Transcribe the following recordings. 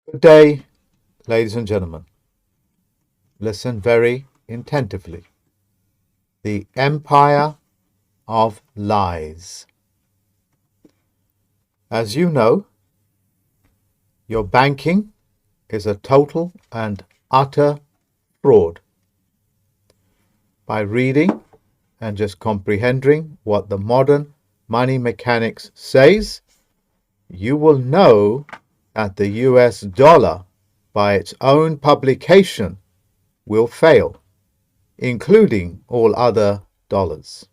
Good day, ladies and gentlemen. Listen very attentively. The Empire of Lies. As you know, your banking is a total and utter fraud. By reading and just comprehending what the modern money mechanics says, you will know that the US dollar, by its own publication, will fail, including all other dollars.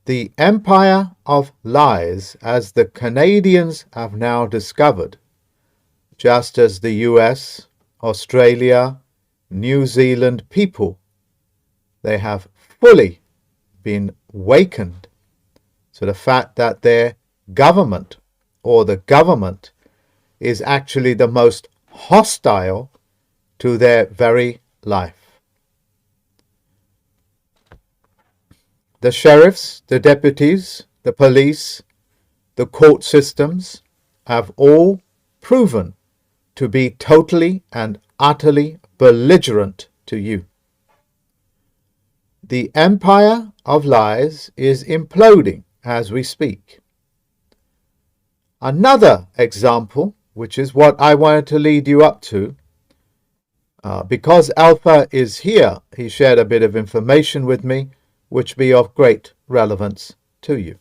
The Empire of Lies, as the Canadians have now discovered, just as the US, Australia, New Zealand people, they have fully been wakened to the fact that their government or the government is actually the most hostile to their very life. The sheriffs, the deputies, the police, the court systems have all proven to be totally and utterly belligerent to you. The Empire of Lies is imploding as we speak. Another example, which is what I wanted to lead you up to, because Alpha is here, he shared a bit of information with me, which be of great relevance to you.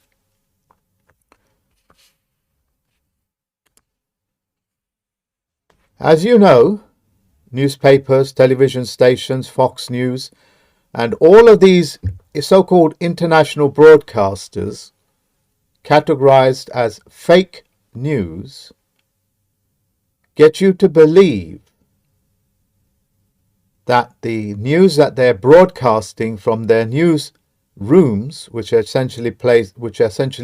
As you know, newspapers, television stations, Fox News, and all of these so-called international broadcasters, categorized as fake news, get you to believe that the news that they're broadcasting from their news rooms, which essentially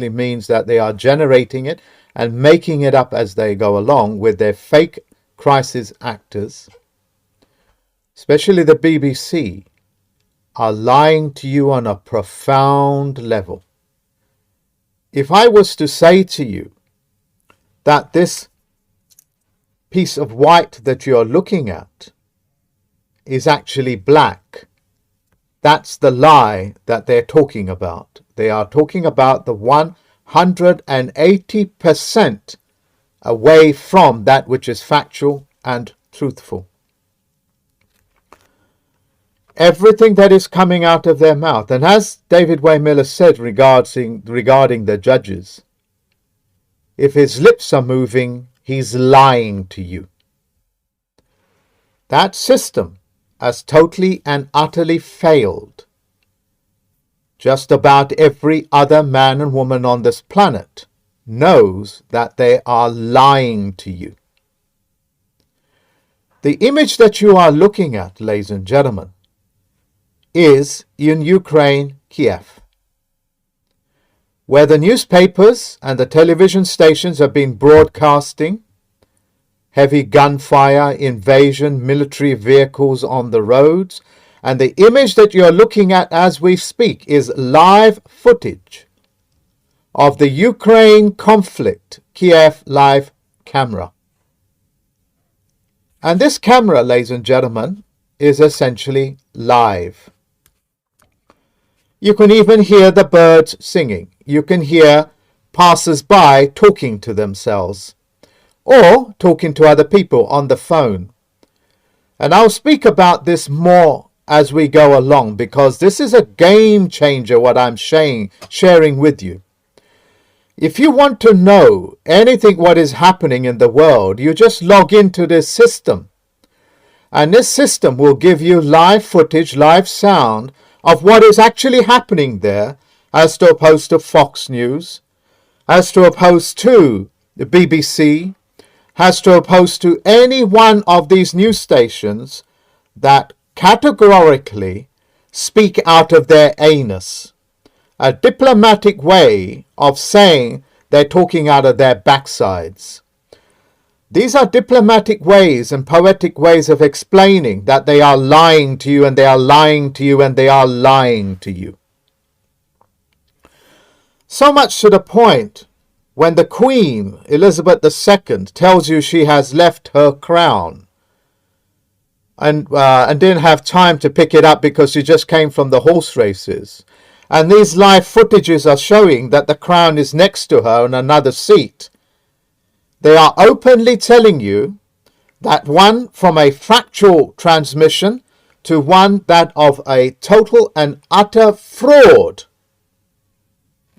means that they are generating it and making it up as they go along with their fake crisis actors, especially the BBC, are lying to you on a profound level. If I was to say to you that this piece of white that you're looking at is actually black, that's the lie that they're talking about. They are talking about the 180% away from that which is factual and truthful. Everything that is coming out of their mouth, and as David Way-Miller said regarding the judges, if his lips are moving, he's lying to you. That system has totally and utterly failed just about every other man and woman on this planet knows that they are lying to you. The image that you are looking at, ladies and gentlemen, is in Ukraine, Kiev, where the newspapers and the television stations have been broadcasting heavy gunfire, invasion, military vehicles on the roads, and the image that you're looking at as we speak is live footage of the Ukraine conflict, Kiev live camera. And this camera, ladies and gentlemen, is essentially live. You can even hear the birds singing. You can hear passers-by talking to themselves or talking to other people on the phone. And I'll speak about this more as we go along, because this is a game changer what I'm sharing with you. If you want to know anything what is happening in the world, you just log into this system. And this system will give you live footage, live sound of what is actually happening there, as to opposed to Fox News, as to opposed to the BBC, as to opposed to any one of these news stations that categorically speak out of their anus. A diplomatic way of saying they're talking out of their backsides. These are diplomatic ways and poetic ways of explaining that they are lying to you and they are lying to you and they are lying to you. So much to the point when the Queen, Elizabeth II, tells you she has left her crown and didn't have time to pick it up because she just came from the horse races. And these live footages are showing that the crown is next to her on another seat. They are openly telling you that one from a factual transmission to one that of a total and utter fraud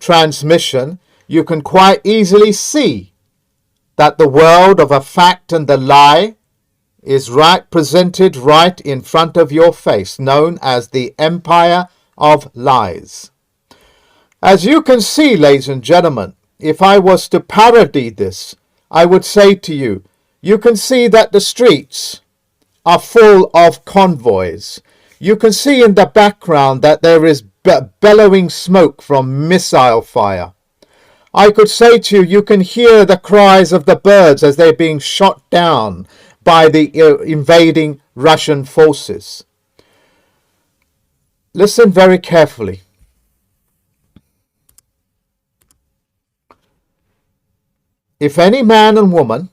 transmission, you can quite easily see that the world of a fact and the lie is right presented right in front of your face, known as the empire of lies. As you can see, ladies and gentlemen, if I was to parody this, I would say to you, you can see that the streets are full of convoys. You can see in the background that there is bellowing smoke from missile fire. I could say to you, you can hear the cries of the birds as they're being shot down by the invading Russian forces. Listen very carefully. If any man and woman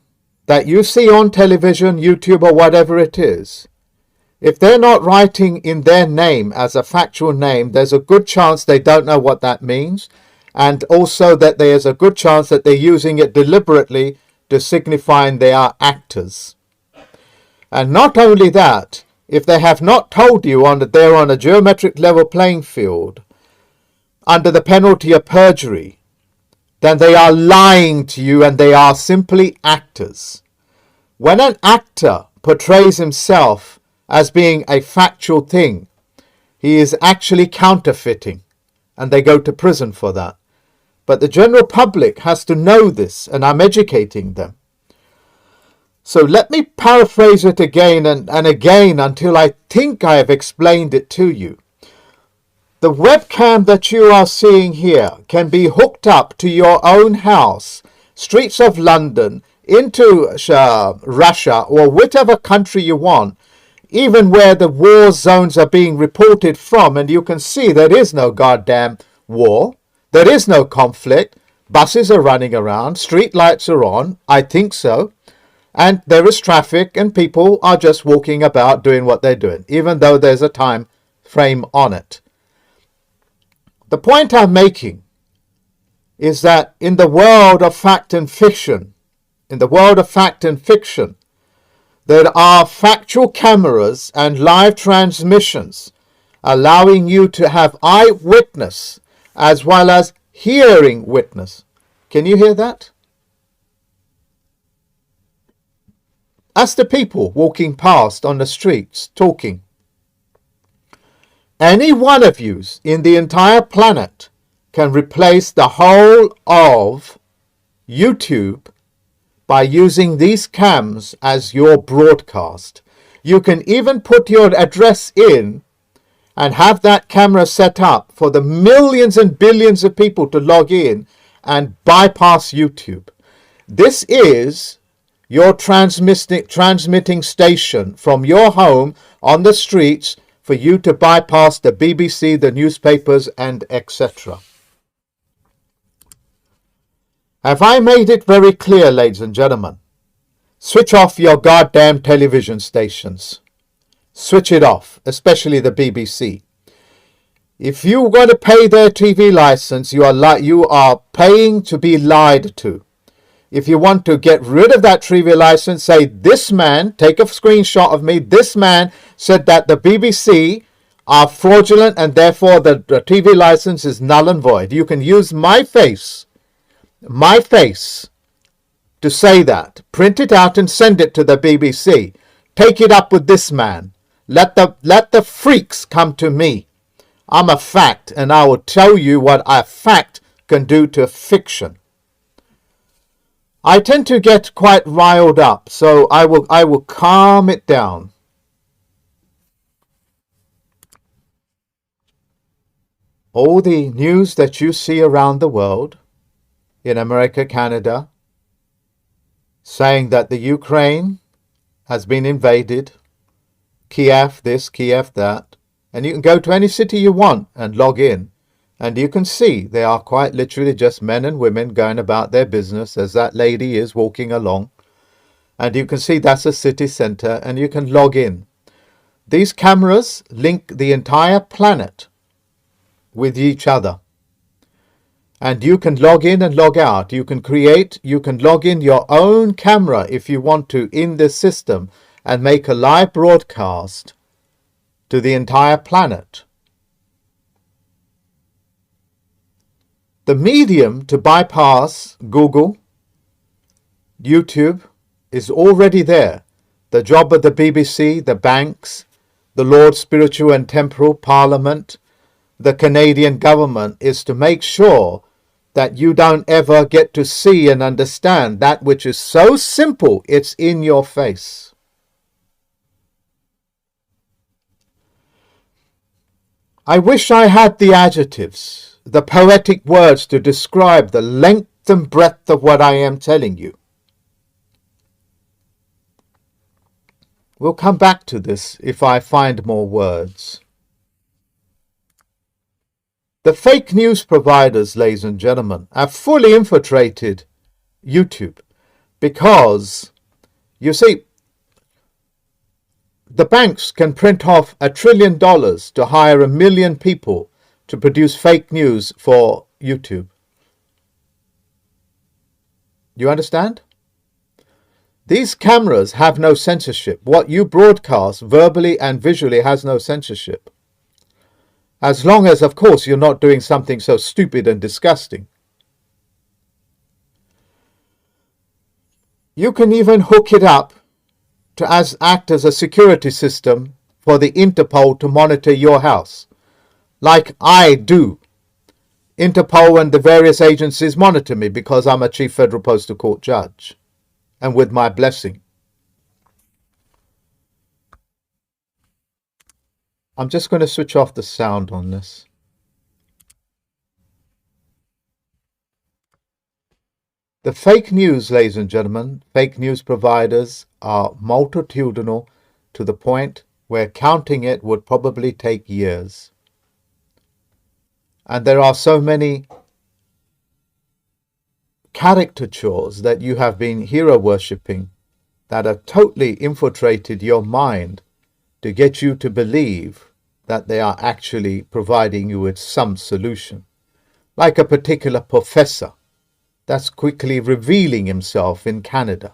that you see on television, YouTube, or whatever it is, if they're not writing in their name as a factual name, there's a good chance they don't know what that means, and also that there's a good chance that they're using it deliberately to signify they are actors. And not only that, if they have not told you that they're on a geometric level playing field under the penalty of perjury, then they are lying to you and they are simply actors. When an actor portrays himself as being a factual thing, he is actually counterfeiting, and they go to prison for that. But the general public has to know this, and I'm educating them. So let me paraphrase it again and again until I think I have explained it to you. The webcam that you are seeing here can be hooked up to your own house, streets of London, into Russia or whichever country you want, even where the war zones are being reported from, and you can see there is no goddamn war, there is no conflict, buses are running around, street lights are on, I think so, and there is traffic and people are just walking about doing what they're doing, even though there's a time frame on it. The point I'm making is that in the world of fact and fiction, there are factual cameras and live transmissions allowing you to have eyewitness as well as hearing witness. Can you hear that? That's the people walking past on the streets talking. Any one of you in the entire planet can replace the whole of YouTube by using these cams as your broadcast. You can even put your address in and have that camera set up for the millions and billions of people to log in and bypass YouTube. This is your transmitting station from your home on the streets for you to bypass the BBC, the newspapers, and etc. Have I made it very clear, ladies and gentlemen? Switch off your goddamn television stations. Switch it off, especially the BBC. If you're going to pay their TV license, you are paying to be lied to. If you want to get rid of that TV license, say, this man, take a screenshot of me, this man said that the BBC are fraudulent and therefore the TV license is null and void. You can use my face to say that. Print it out and send it to the BBC. Take it up with this man. Let the freaks come to me. I'm a fact, and I will tell you what a fact can do to fiction. I tend to get quite riled up, so I will calm it down. All the news that you see around the world, in America, Canada, saying that the Ukraine has been invaded, Kiev this, Kiev that, and you can go to any city you want and log in And you can see they are quite literally just men and women going about their business as that lady is walking along. And you can see that's a city center, and you can log in. These cameras link the entire planet with each other. And you can log in and log out. You can log in your own camera if you want to in this system and make a live broadcast to the entire planet. The medium to bypass Google, YouTube, is already there. The job of the BBC, the banks, the Lord Spiritual and Temporal Parliament, the Canadian government is to make sure that you don't ever get to see and understand that which is so simple it's in your face. I wish I had the adjectives, the poetic words to describe the length and breadth of what I am telling you. We'll come back to this if I find more words. The fake news providers, ladies and gentlemen, have fully infiltrated YouTube because, you see, the banks can print off $1 trillion to hire 1 million people to produce fake news for YouTube. You understand? These cameras have no censorship. What you broadcast verbally and visually has no censorship. As long as, of course, you're not doing something so stupid and disgusting. You can even hook it up to act as a security system for the Interpol to monitor your house, like I do. Interpol and the various agencies monitor me because I'm a Chief Federal Postal Court judge, and with my blessing. I'm just going to switch off the sound on this. The fake news, ladies and gentlemen, fake news providers are multitudinal to the point where counting it would probably take years. And there are so many caricatures that you have been hero worshipping that have totally infiltrated your mind to get you to believe that they are actually providing you with some solution. Like a particular professor that's quickly revealing himself in Canada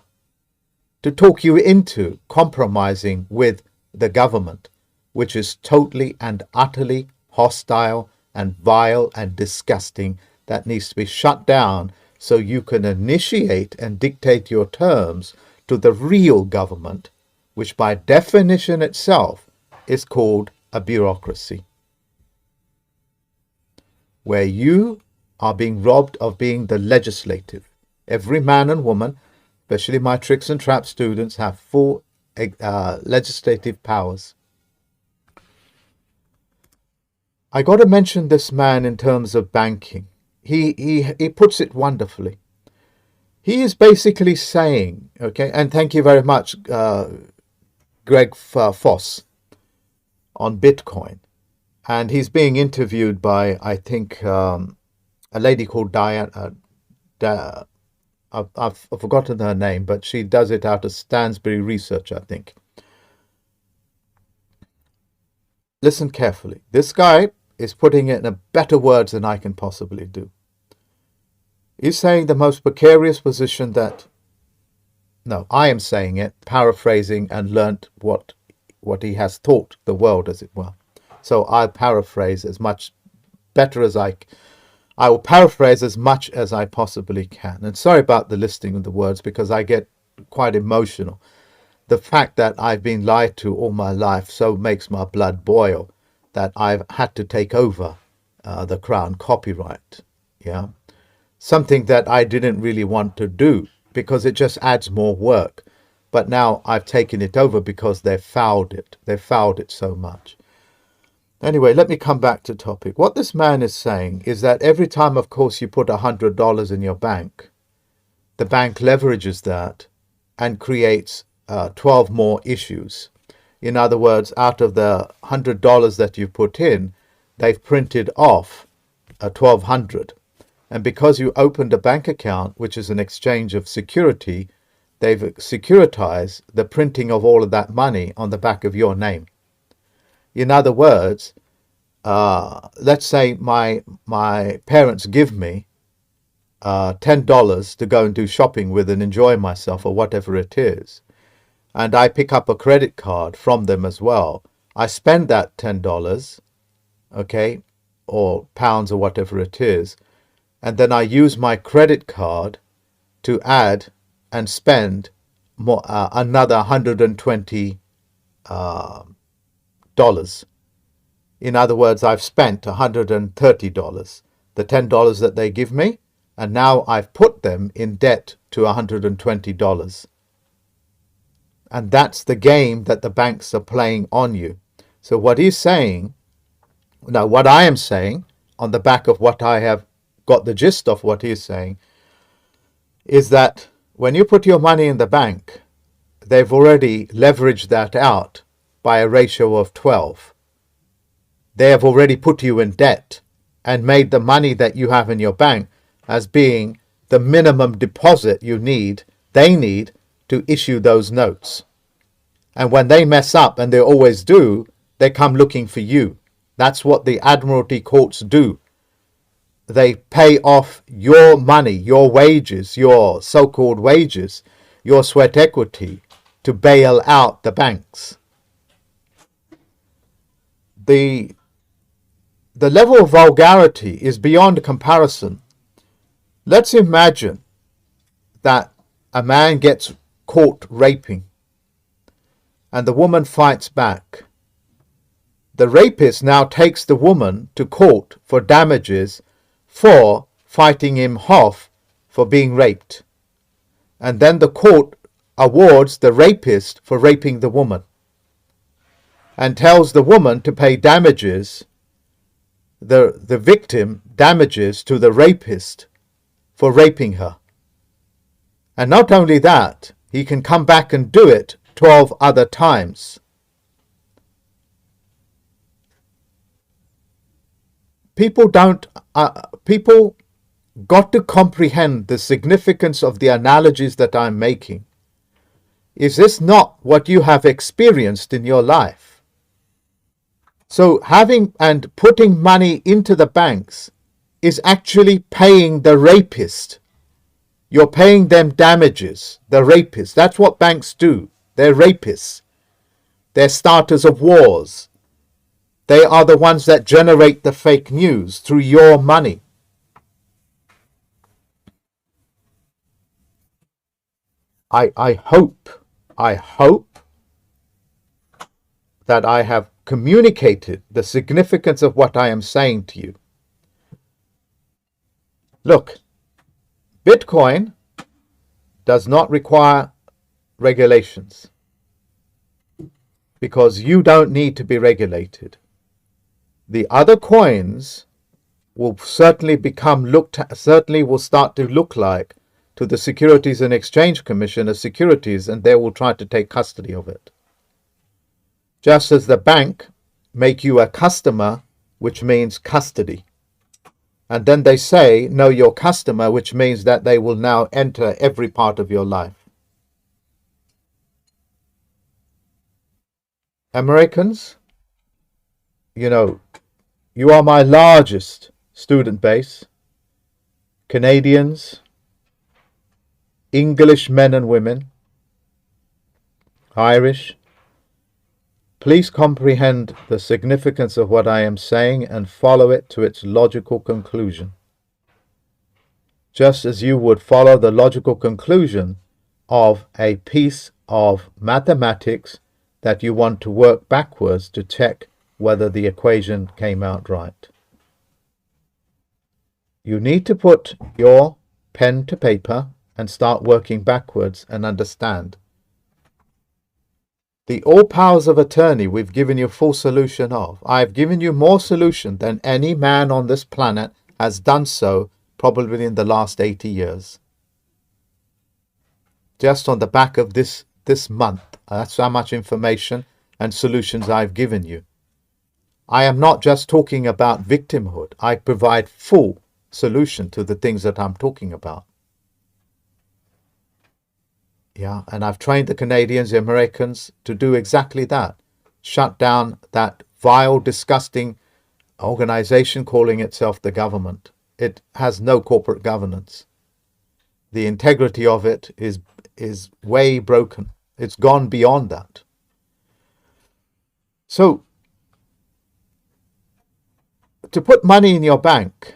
to talk you into compromising with the government, which is totally and utterly hostile and vile and disgusting, that needs to be shut down so you can initiate and dictate your terms to the real government, which by definition itself is called a bureaucracy, where you are being robbed of being the legislative. Every man and woman, especially my tricks and trap students, have full legislative powers. I got to mention this man in terms of banking. He puts it wonderfully. He is basically saying, okay, and thank you very much, Greg Foss, on Bitcoin. And he's being interviewed by, I think, a lady called Diane. I've forgotten her name, but she does it out of Stansbury Research, I think. Listen carefully. This guy is putting it in better words than I can possibly do. He's saying the most precarious position that, no, I am saying it, paraphrasing and learnt what he has taught the world, as it were. So I'll paraphrase as much better as I will paraphrase as much as I possibly can. And sorry about the listing of the words, because I get quite emotional. The fact that I've been lied to all my life so makes my blood boil that I've had to take over the Crown copyright. Yeah, something that I didn't really want to do because it just adds more work. But now I've taken it over because they've fouled it. They've fouled it so much. Anyway, let me come back to topic. What this man is saying is that every time, of course, you put $100 in your bank, the bank leverages that and creates 12 more issues. In other words, out of the $100 that you put in, they've printed off 1,200. And because you opened a bank account, which is an exchange of security, they've securitized the printing of all of that money on the back of your name. In other words, let's say my parents give me $10 to go and do shopping with and enjoy myself or whatever it is, and I pick up a credit card from them as well. I spend that $10, okay, or pounds or whatever it is, and then I use my credit card to add and spend more, another $120. In other words, I've spent $130, the $10 that they give me, and now I've put them in debt to $120. And that's the game that the banks are playing on you. So what he's saying, now what I am saying, on the back of what I have got the gist of what he's saying, is that when you put your money in the bank, they've already leveraged that out by a ratio of 12. They have already put you in debt and made the money that you have in your bank as being the minimum deposit they need to issue those notes. And when they mess up, and they always do, they come looking for you. That's what the Admiralty courts do. They pay off your money, your wages, your so-called wages, your sweat equity, to bail out the banks. The level of vulgarity is beyond comparison. Let's imagine that a man gets caught raping and the woman fights back. The rapist now takes the woman to court for damages for fighting him off for being raped. And then the court awards the rapist for raping the woman and tells the woman to pay damages, the victim damages to the rapist for raping her. And not only that, he can come back and do it 12 other times. People got to comprehend the significance of the analogies that I'm making. Is this not what you have experienced in your life? So having and putting money into the banks is actually paying the rapist. You're paying them damages, the rapist. That's what banks do. They're rapists. They're starters of wars. They are the ones that generate the fake news through your money. I hope that I have communicated the significance of what I am saying to you. Look, Bitcoin does not require regulations because you don't need to be regulated. The other coins will certainly will start to look like to the Securities and Exchange Commission as securities, and they will try to take custody of it. Just as the bank make you a customer, which means custody. And then they say, know your customer, which means that they will now enter every part of your life. Americans, you are my largest student base. Canadians, English men and women, Irish, please comprehend the significance of what I am saying and follow it to its logical conclusion. Just as you would follow the logical conclusion of a piece of mathematics that you want to work backwards to check whether the equation came out right. You need to put your pen to paper and start working backwards and understand. The all powers of attorney we've given you full solution of. I've given you more solution than any man on this planet has done so probably in the last 80 years. Just on the back of this month. That's how much information and solutions I've given you. I am not just talking about victimhood. I provide full solution to the things that I'm talking about. Yeah, and I've trained the Canadians, the Americans to do exactly that. Shut down that vile, disgusting organization calling itself the government. It has no corporate governance. The integrity of it is way broken. It's gone beyond that. So, to put money in your bank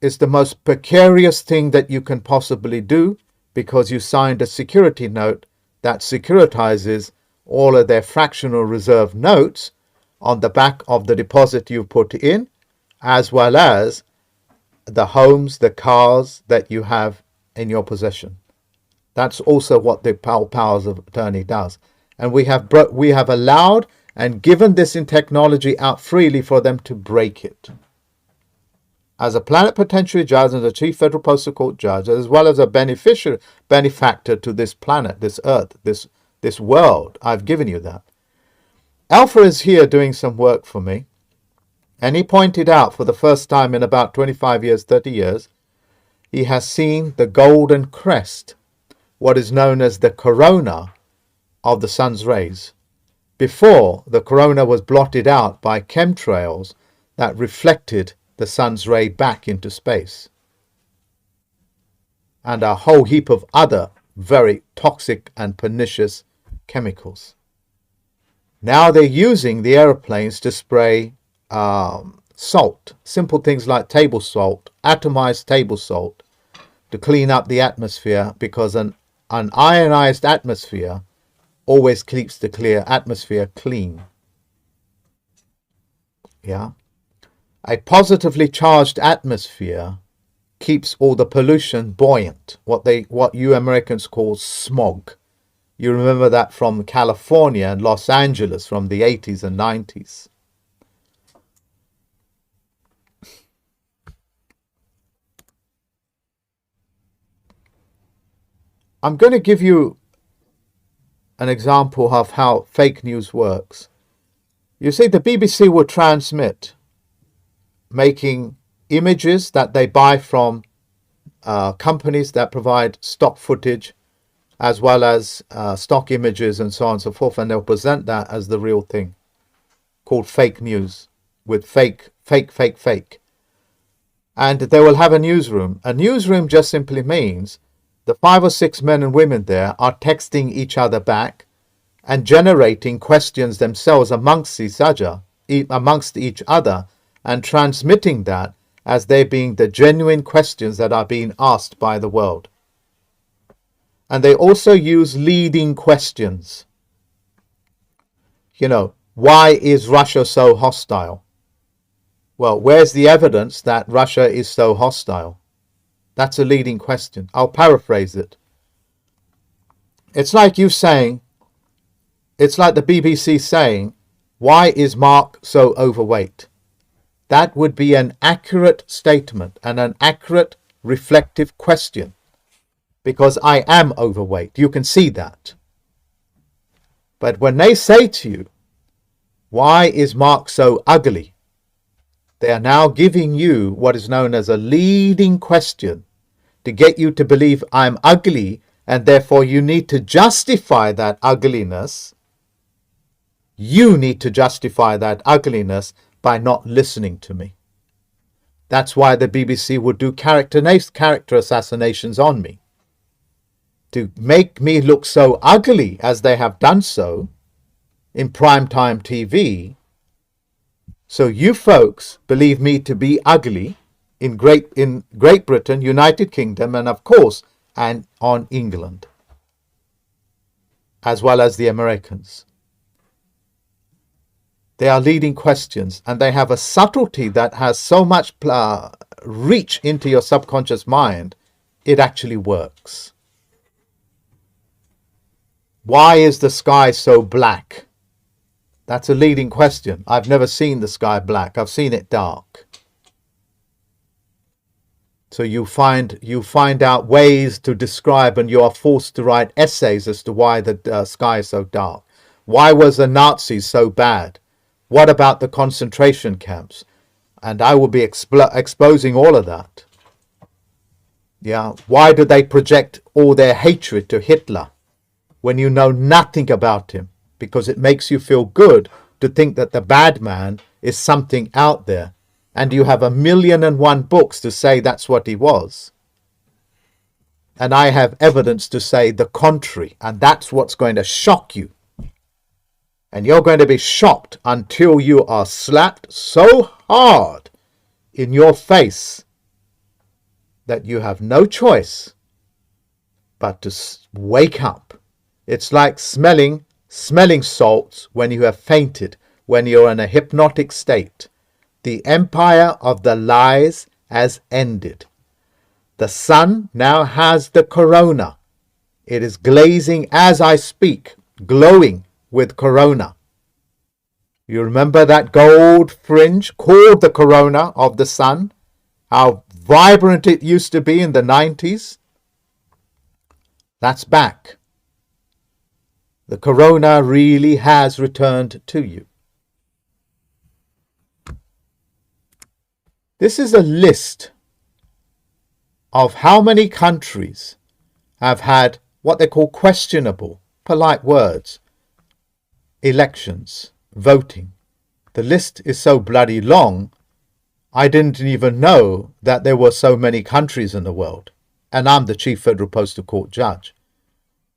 is the most precarious thing that you can possibly do, because you signed a security note that securitizes all of their fractional reserve notes on the back of the deposit you put in, as well as the homes, the cars that you have in your possession. That's also what the powers of attorney does. And we have allowed and given this in technology out freely for them to break it. As a plenipotentiary judge and a chief federal postal court judge, as well as a benefactor to this planet, this earth, this world, I've given you that. Alpha is here doing some work for me, and he pointed out for the first time in about 25 years, 30 years, he has seen the golden crest, what is known as the corona of the sun's rays. Before, the corona was blotted out by chemtrails that reflected the sun's ray back into space, and a whole heap of other very toxic and pernicious chemicals. Now they're using the aeroplanes to spray salt, simple things like table salt, atomized table salt, to clean up the atmosphere, because an ionized atmosphere always keeps the clear atmosphere clean. Yeah. A positively charged atmosphere keeps all the pollution buoyant, what you Americans call smog. You remember that from California and Los Angeles from the 80s and 90s. I'm going to give you an example of how fake news works. You see, the BBC will transmit making images that they buy from companies that provide stock footage, as well as stock images and so on and so forth, and they'll present that as the real thing, called fake news, with fake. And they will have a newsroom. A newsroom just simply means the 5 or 6 men and women there are texting each other back and generating questions themselves amongst each other, and transmitting that as they being the genuine questions that are being asked by the world. And they also use leading questions. You know, why is Russia so hostile? Well, where's the evidence that Russia is so hostile? That's a leading question. I'll paraphrase it. It's like the BBC saying, why is Mark so overweight? That would be an accurate statement and an accurate reflective question, because I am overweight. You can see that. But when they say to you, why is Mark so ugly? They are now giving you what is known as a leading question to get you to believe I'm ugly, and therefore you need to justify that ugliness. You need to justify that ugliness by not listening to me. That's why the BBC would do character assassinations on me, to make me look so ugly, as they have done so in primetime TV. So you folks believe me to be ugly in Great Britain, United Kingdom, and of course, and on England, as well as the Americans. They are leading questions, and they have a subtlety that has so much reach into your subconscious mind, it actually works. Why is the sky so black? That's a leading question. I've never seen the sky black. I've seen it dark. So you find out ways to describe, and you are forced to write essays as to why the sky is so dark. Why was the Nazis so bad? What about the concentration camps? And I will be exposing all of that. Yeah, why do they project all their hatred to Hitler when you know nothing about him? Because it makes you feel good to think that the bad man is something out there, and you have 1,000,001 books to say that's what he was. And I have evidence to say the contrary, and that's what's going to shock you. And you're going to be shocked until you are slapped so hard in your face that you have no choice but to wake up. It's like smelling salts when you have fainted, when you're in a hypnotic state. The empire of the lies has ended. The sun now has the corona. It is glazing as I speak, glowing with corona. You remember that gold fringe called the corona of the sun? How vibrant it used to be in the 90s? That's back. The corona really has returned to you. This is a list of how many countries have had what they call questionable, polite words, elections, voting. The list is so bloody long, I didn't even know that there were so many countries in the world. And I'm the Chief Federal Postal Court Judge.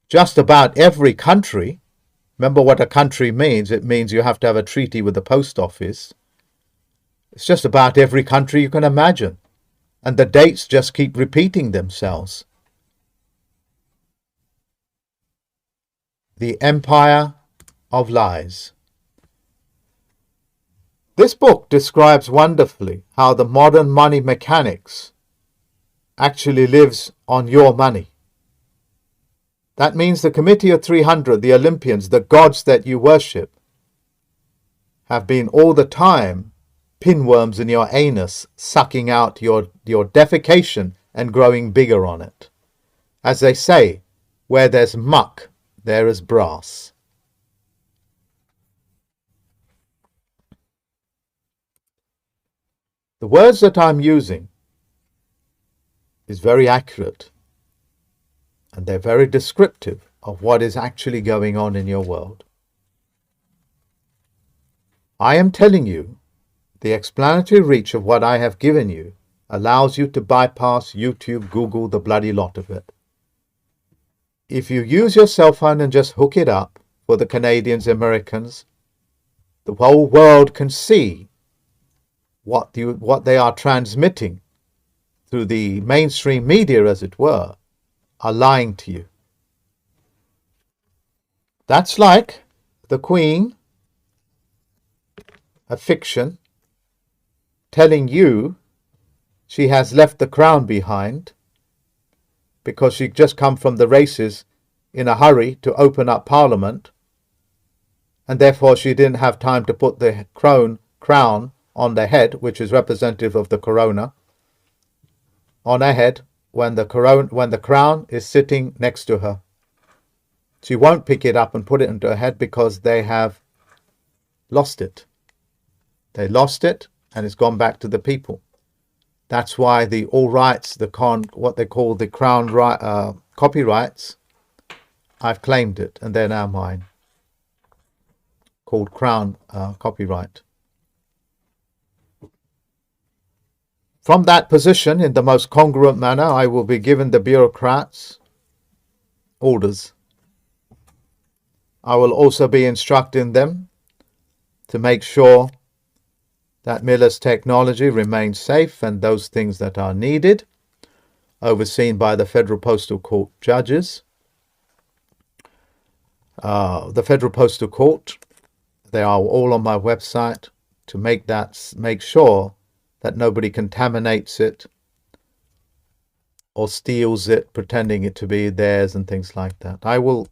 Just about every country, remember what a country means, it means you have to have a treaty with the post office. It's just about every country you can imagine. And the dates just keep repeating themselves. The Empire of Lies. This book describes wonderfully how the modern money mechanics actually lives on your money. That means the Committee of 300, the Olympians, the gods that you worship, have been all the time pinworms in your anus, sucking out your defecation and growing bigger on it. As they say, where there's muck, there is brass. The words that I'm using is very accurate, and they're very descriptive of what is actually going on in your world. I am telling you, the explanatory reach of what I have given you allows you to bypass YouTube, Google, the bloody lot of it. If you use your cell phone and just hook it up for the Canadians, Americans, the whole world can see what they are transmitting through the mainstream media, as it were, are lying to you. That's like the Queen, a fiction, telling you she has left the crown behind because she just come from the races in a hurry to open up Parliament, and therefore she didn't have time to put the crown on the head, which is representative of the corona, on her head when the crown is sitting next to her. She won't pick it up and put it into her head because they have lost it. They lost it, and it's gone back to the people. That's why the all rights, what they call the crown copyrights, I've claimed it, and they're now mine. Called crown copyright. From that position, in the most congruent manner, I will be giving the bureaucrats orders. I will also be instructing them to make sure that Miller's technology remains safe and those things that are needed, overseen by the Federal Postal Court judges. The Federal Postal Court, they are all on my website to make sure that nobody contaminates it or steals it, pretending it to be theirs and things like that. I will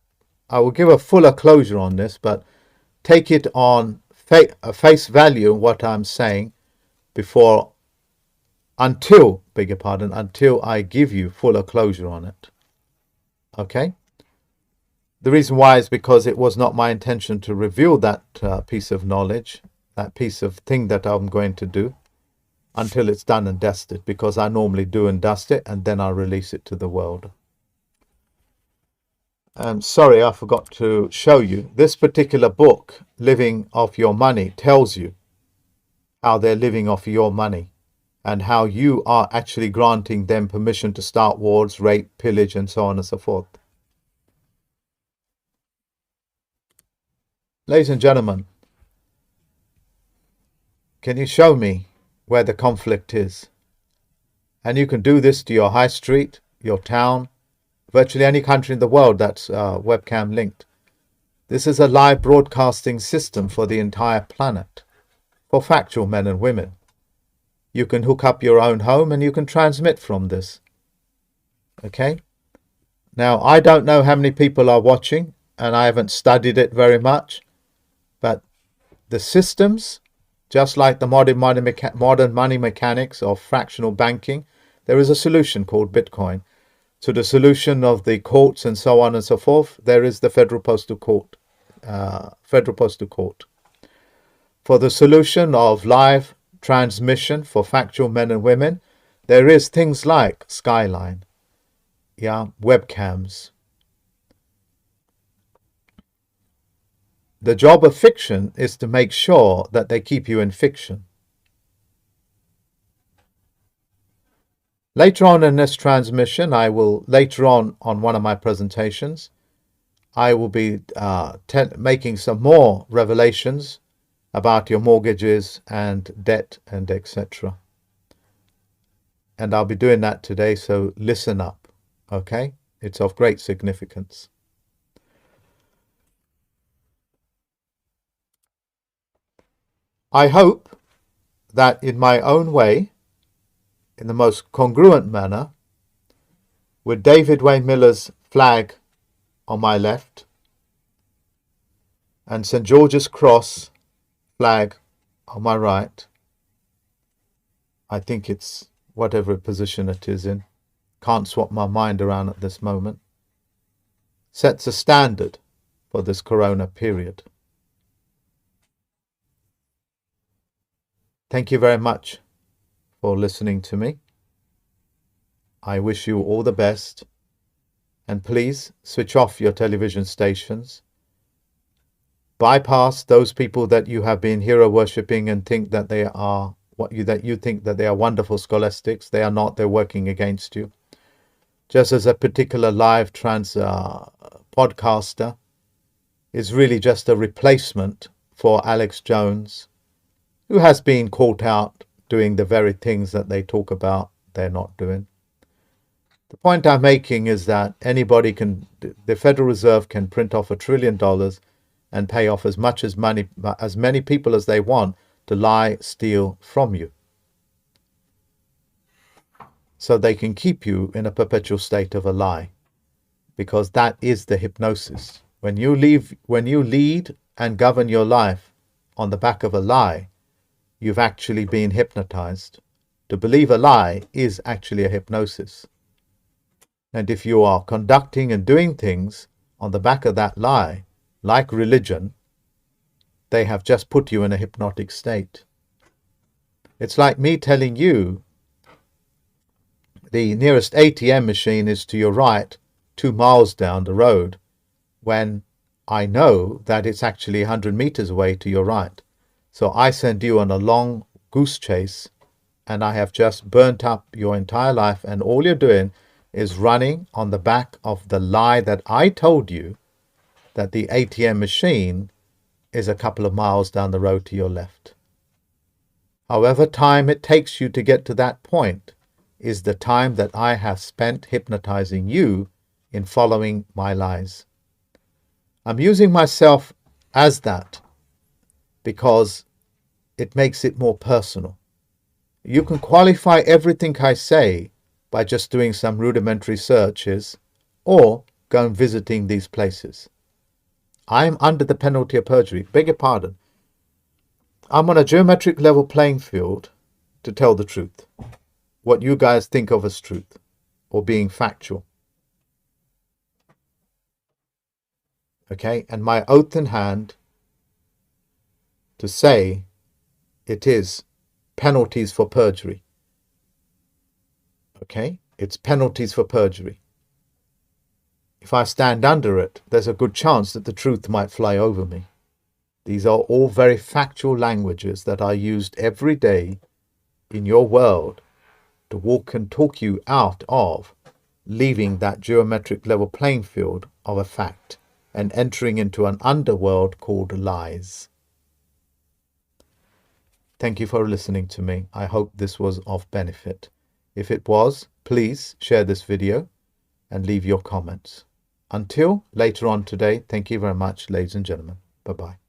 give a fuller closure on this, but take it on face value what I'm saying until I give you fuller closure on it. Okay? The reason why is because it was not my intention to reveal that piece of knowledge that piece of thing that I'm going to do, until it's done and dusted, because I normally do and dust it and then I release it to the world. Sorry, I forgot to show you. This particular book, Living Off Your Money, tells you how they're living off your money and how you are actually granting them permission to start wars, rape, pillage, and so on and so forth. Ladies and gentlemen, can you show me where the conflict is? And you can do this to your high street, your town, virtually any country in the world that's webcam linked. This is a live broadcasting system for the entire planet, for factual men and women. You can hook up your own home and you can transmit from this. Okay? Now, I don't know how many people are watching, and I haven't studied it very much, but the systems, just like the modern money mechanics of fractional banking, there is a solution called Bitcoin. To the solution of the courts and so on and so forth, there is the Federal Postal Court. For the solution of live transmission for factual men and women, there is things like Skyline, webcams. The job of fiction is to make sure that they keep you in fiction. Later on in this transmission, later on one of my presentations, I will be making some more revelations about your mortgages and debt and etc. And I'll be doing that today, so listen up, okay? It's of great significance. I hope that in my own way, in the most congruent manner, with David Wayne Miller's flag on my left and St. George's Cross flag on my right, I think it's whatever position it is in, can't swap my mind around at this moment, sets a standard for this corona period. Thank you very much for listening to me. I wish you all the best, and please switch off your television stations. Bypass those people that you have been hero worshipping and think that they are that you think that they are wonderful scholastics. They are not. They're working against you. Just as a particular live podcaster is really just a replacement for Alex Jones, who has been caught out doing the very things that they talk about they're not doing. The point I'm making is that the Federal Reserve can print off $1 trillion and pay off as many people as they want to lie, steal from you, so they can keep you in a perpetual state of a lie, because that is the hypnosis. When you lead and govern your life on the back of a lie, you've actually been hypnotized. To believe a lie is actually a hypnosis. And if you are conducting and doing things on the back of that lie, like religion, they have just put you in a hypnotic state. It's like me telling you the nearest ATM machine is to your right, 2 miles down the road, when I know that it's actually 100 meters away to your right. So I send you on a long goose chase, and I have just burnt up your entire life, and all you're doing is running on the back of the lie that I told you, that the ATM machine is a couple of miles down the road to your left. However time it takes you to get to that point is the time that I have spent hypnotizing you in following my lies. I'm using myself as that because it makes it more personal. You can qualify everything I say by just doing some rudimentary searches or go and visiting these places. I'm under the penalty of perjury. Beg your pardon. I'm on a geometric level playing field to tell the truth. What you guys think of as truth or being factual. Okay? And my oath in hand to say it is penalties for perjury. Okay? It's penalties for perjury. If I stand under it, there's a good chance that the truth might fly over me. These are all very factual languages that are used every day in your world to walk and talk you out of leaving that geometric level playing field of a fact and entering into an underworld called lies. Thank you for listening to me. I hope this was of benefit. If it was, please share this video and leave your comments. Until later on today, thank you very much, ladies and gentlemen. Bye-bye.